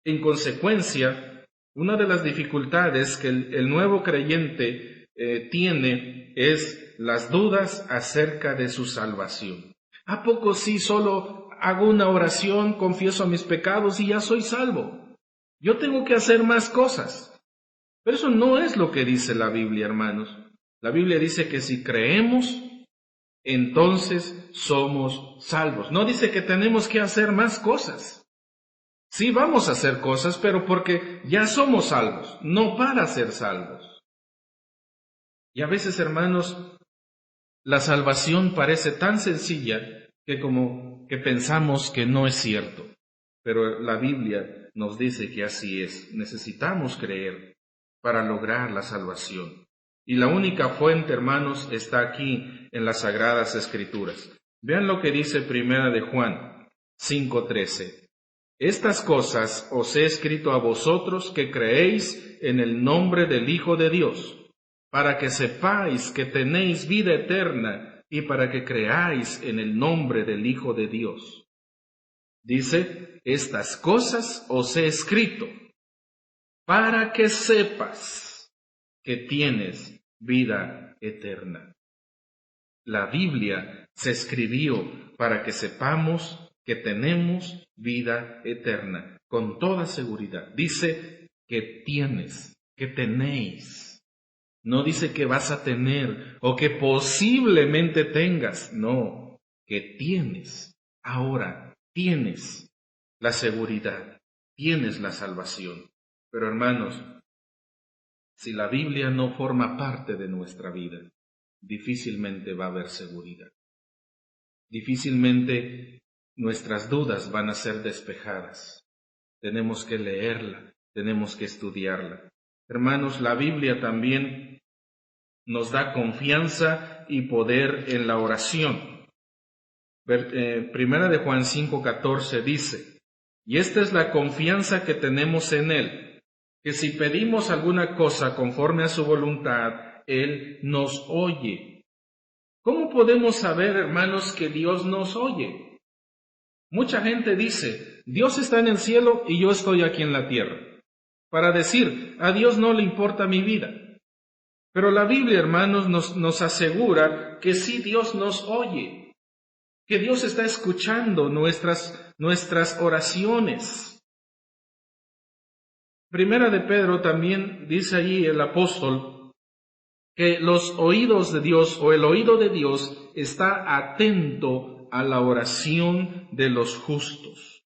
En consecuencia, una de las dificultades que el nuevo creyente tiene es las dudas acerca de su salvación. ¿A poco sí solo hago una oración, confieso mis pecados y ya soy salvo? Yo tengo que hacer más cosas. Pero eso no es lo que dice la Biblia, hermanos. La Biblia dice que si creemos, entonces somos salvos. No dice que tenemos que hacer más cosas. Sí vamos a hacer cosas, pero porque ya somos salvos, no para ser salvos. Y a veces, hermanos, la salvación parece tan sencilla que como que pensamos que no es cierto. Pero la Biblia nos dice que así es. Necesitamos creer para lograr la salvación. Y la única fuente, hermanos, está aquí en las Sagradas Escrituras. Vean lo que dice Primera de Juan 5:13. Estas cosas os he escrito a vosotros que creéis en el nombre del Hijo de Dios, para que sepáis que tenéis vida eterna y para que creáis en el nombre del Hijo de Dios. Dice, estas cosas os he escrito para que sepas que tienes vida eterna. La Biblia se escribió para que sepamos que tenemos vida eterna, con toda seguridad. Dice que tienes, que tenéis. No dice que vas a tener o que posiblemente tengas. No, que tienes. Ahora tienes la seguridad, tienes la salvación. Pero hermanos, si la Biblia no forma parte de nuestra vida, difícilmente va a haber seguridad. Difícilmente nuestras dudas van a ser despejadas. Tenemos que leerla, tenemos que estudiarla. Hermanos, la Biblia también nos da confianza y poder en la oración. Primera de Juan 5:14 dice, y esta es la confianza que tenemos en Él, que si pedimos alguna cosa conforme a su voluntad, Él nos oye. ¿Cómo podemos saber, hermanos, que Dios nos oye? Mucha gente dice, Dios está en el cielo y yo estoy aquí en la tierra, para decir, a Dios no le importa mi vida. Pero la Biblia, hermanos, nos asegura que sí Dios nos oye, que Dios está escuchando nuestras oraciones. Primera de Pedro también dice allí el apóstol que los oídos de Dios o el oído de Dios está atento a la oración de los justos.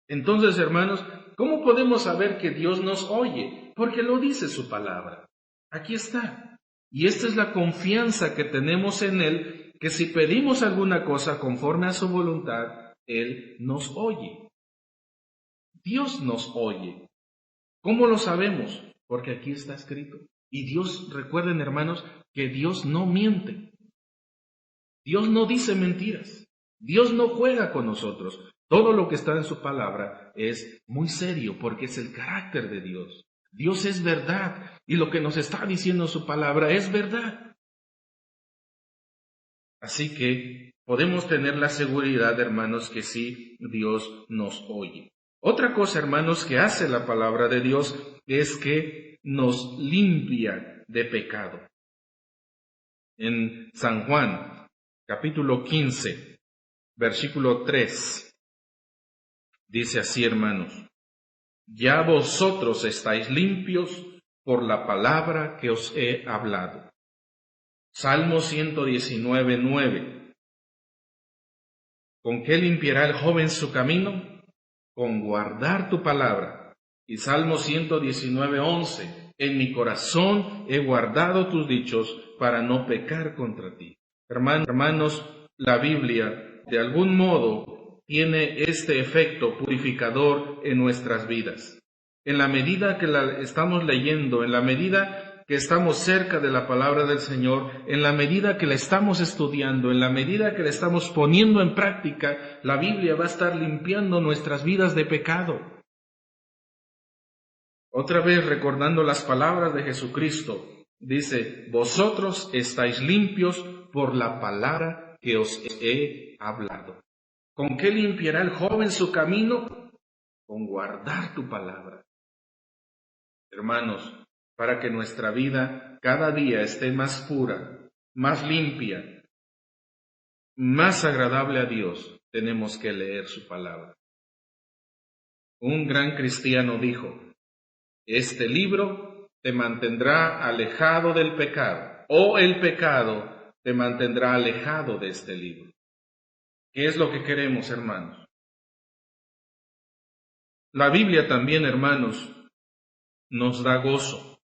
Entonces, hermanos, ¿cómo podemos saber que Dios nos oye? Porque lo dice su palabra. Aquí está. Y esta es la confianza que tenemos en Él, que si pedimos alguna cosa conforme a su voluntad, Él nos oye. Dios nos oye. ¿Cómo lo sabemos? Porque aquí está escrito. Y Dios, recuerden hermanos, que Dios no miente. Dios no dice mentiras. Dios no juega con nosotros. Todo lo que está en su palabra es muy serio porque es el carácter de Dios. Dios es verdad y lo que nos está diciendo su palabra es verdad. Así que podemos tener la seguridad, hermanos, que sí, Dios nos oye. Otra cosa, hermanos, que hace la palabra de Dios es que nos limpia de pecado. En San Juan, capítulo 15, versículo 3, dice así, hermanos, ya vosotros estáis limpios por la palabra que os he hablado. Salmo 119, 9. ¿Con qué limpiará el joven su camino? Con guardar tu palabra. Y Salmo 119, 11. En mi corazón he guardado tus dichos para no pecar contra ti. Hermanos, la Biblia de algún modo tiene este efecto purificador en nuestras vidas. En la medida que la estamos leyendo, en la medida que estamos cerca de la palabra del Señor, en la medida que la estamos estudiando, en la medida que la estamos poniendo en práctica, la Biblia va a estar limpiando nuestras vidas de pecado. Otra vez recordando las palabras de Jesucristo, dice, vosotros estáis limpios por la palabra que os he hablado. ¿Con qué limpiará el joven su camino? Con guardar tu palabra. Hermanos, para que nuestra vida cada día esté más pura, más limpia, más agradable a Dios, tenemos que leer su palabra. Un gran cristiano dijo: este libro te mantendrá alejado del pecado, o el pecado te mantendrá alejado de este libro. ¿Qué es lo que queremos, hermanos? La Biblia también, hermanos, nos da gozo.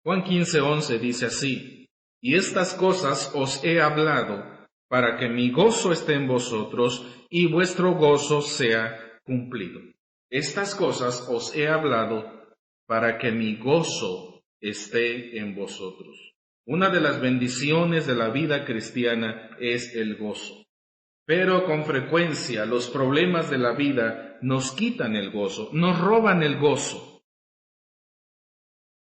Juan 15:11 dice así: y estas cosas os he hablado para que mi gozo esté en vosotros y vuestro gozo sea cumplido. Estas cosas os he hablado para que mi gozo esté en vosotros. Una de las bendiciones de la vida cristiana es el gozo. Pero con frecuencia los problemas de la vida nos quitan el gozo, nos roban el gozo.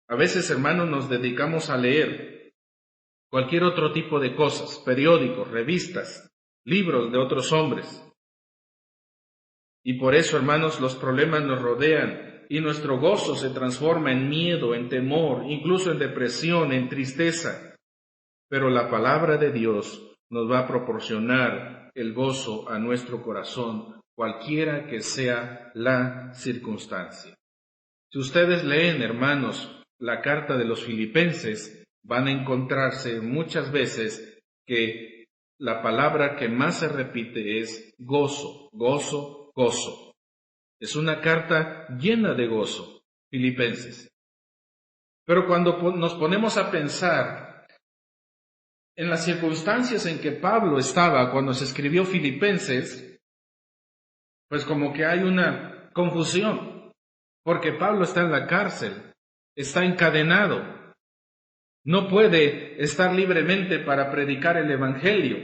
A veces, hermanos, nos dedicamos a leer cualquier otro tipo de cosas, periódicos, revistas, libros de otros hombres. Y por eso, hermanos, los problemas nos rodean y nuestro gozo se transforma en miedo, en temor, incluso en depresión, en tristeza. Pero la palabra de Dios nos va a proporcionar el gozo a nuestro corazón, cualquiera que sea la circunstancia. Si ustedes leen, hermanos, la carta de los Filipenses, van a encontrarse muchas veces que la palabra que más se repite es gozo, gozo, gozo. Es una carta llena de gozo, Filipenses. Pero cuando nos ponemos a pensar en las circunstancias en que Pablo estaba cuando se escribió Filipenses, pues como que hay una confusión, porque Pablo está en la cárcel, está encadenado, no puede estar libremente para predicar el Evangelio.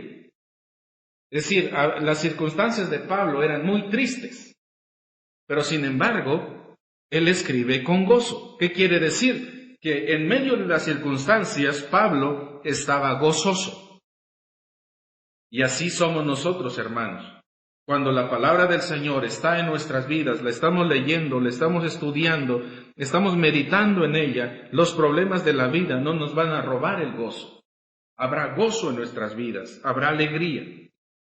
Es decir, las circunstancias de Pablo eran muy tristes, pero sin embargo, él escribe con gozo. ¿Qué quiere decir? Que en medio de las circunstancias, Pablo estaba gozoso. Y así somos nosotros, hermanos. Cuando la palabra del Señor está en nuestras vidas, la estamos leyendo, la estamos estudiando, estamos meditando en ella, los problemas de la vida no nos van a robar el gozo. Habrá gozo en nuestras vidas, habrá alegría.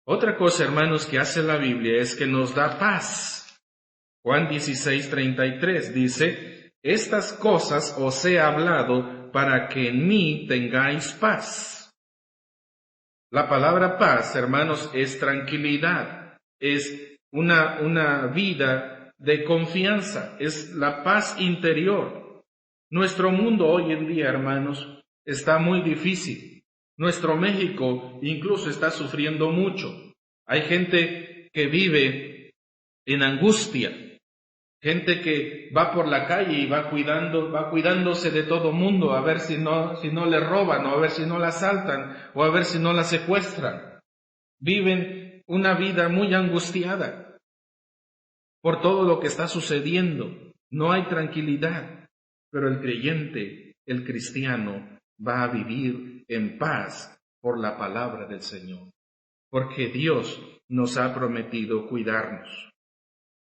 Otra cosa, hermanos, que hace la Biblia es que nos da paz. Juan 16:33 dice: estas cosas os he hablado para que en mí tengáis paz. La palabra paz, hermanos, es tranquilidad, es una vida de confianza, es la paz interior. Nuestro mundo hoy en día, hermanos, está muy difícil. Nuestro México incluso está sufriendo mucho. Hay gente que vive en angustia, gente que va por la calle y va cuidándose de todo mundo, a ver si no le roban, o a ver si no la asaltan, o a ver si no la secuestran. Viven una vida muy angustiada por todo lo que está sucediendo. No hay tranquilidad, pero el creyente, el cristiano, va a vivir en paz por la palabra del Señor, porque Dios nos ha prometido cuidarnos.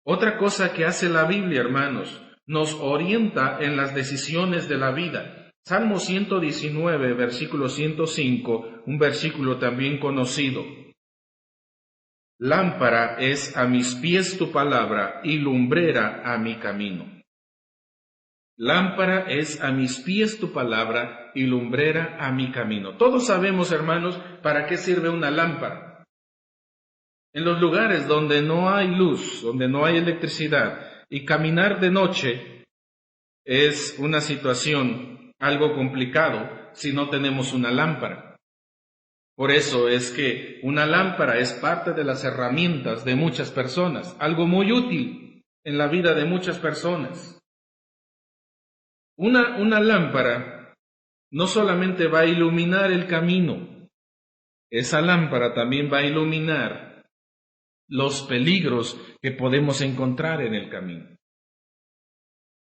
Otra cosa que hace la Biblia, hermanos, nos orienta en las decisiones de la vida. Salmo 119, versículo 105, un versículo también conocido. Lámpara es a mis pies tu palabra y lumbrera a mi camino. Lámpara es a mis pies tu palabra y lumbrera a mi camino. Todos sabemos, hermanos, para qué sirve una lámpara. En los lugares donde no hay luz, donde no hay electricidad, y caminar de noche es una situación algo complicado si no tenemos una lámpara. Por eso es que una lámpara es parte de las herramientas de muchas personas, algo muy útil en la vida de muchas personas. Una lámpara no solamente va a iluminar el camino, esa lámpara también va a iluminar los peligros que podemos encontrar en el camino.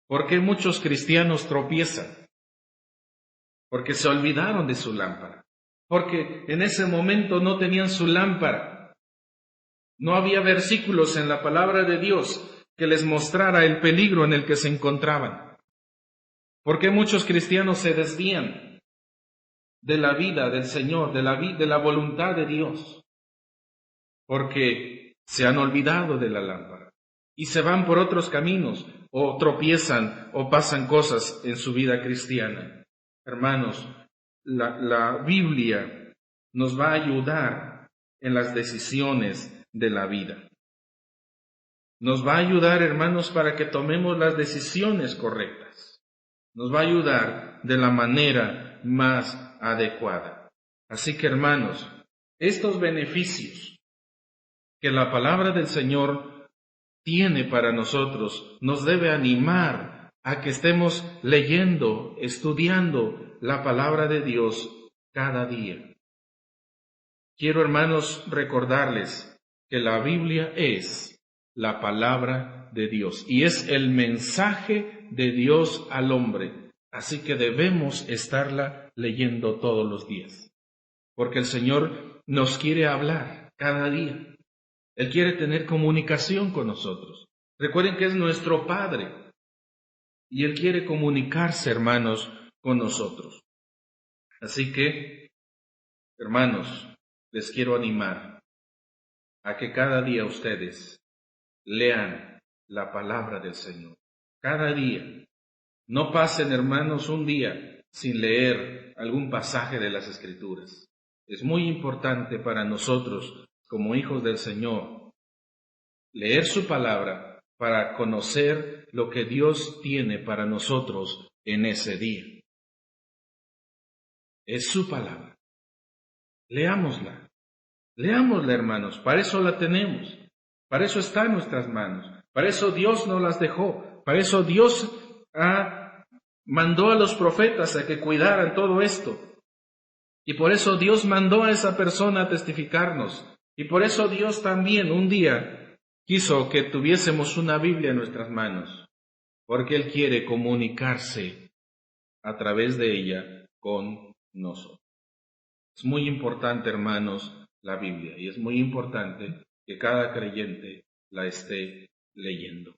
¿Por qué muchos cristianos tropiezan? Porque se olvidaron de su lámpara. porque en ese momento no tenían su lámpara. No había versículos en la palabra de Dios que les mostrara el peligro en el que se encontraban. ¿Por qué muchos cristianos se desvían de la vida del Señor, de la voluntad de Dios? Porque se han olvidado de la lámpara y se van por otros caminos, o tropiezan o pasan cosas en su vida cristiana. Hermanos, la Biblia nos va a ayudar en las decisiones de la vida. Nos va a ayudar, hermanos, para que tomemos las decisiones correctas. Nos va a ayudar de la manera más adecuada. Así que, hermanos, estos beneficios que la palabra del Señor tiene para nosotros nos debe animar a que estemos leyendo, estudiando la palabra de Dios cada día. Quiero, hermanos, recordarles que la Biblia es la palabra de Dios y es el mensaje de Dios al hombre. Así que debemos estarla leyendo todos los días, porque el Señor nos quiere hablar cada día. Él quiere tener comunicación con nosotros. Recuerden que es nuestro Padre y Él quiere comunicarse, hermanos, con nosotros. Así que, hermanos, les quiero animar a que cada día ustedes lean la palabra del Señor. Cada día. No pasen, hermanos, un día sin leer algún pasaje de las Escrituras. Es muy importante para nosotros, como hijos del Señor, leer su palabra para conocer lo que Dios tiene para nosotros en ese día. Es su palabra. Leámosla, hermanos, para eso la tenemos, para eso está en nuestras manos, para eso Dios nos las dejó, para eso Dios mandó a los profetas a que cuidaran todo esto, y por eso Dios mandó a esa persona a testificarnos, y por eso Dios también un día quiso que tuviésemos una Biblia en nuestras manos, porque Él quiere comunicarse a través de ella con nosotros. Es muy importante, hermanos, la Biblia, y es muy importante que cada creyente la esté leyendo.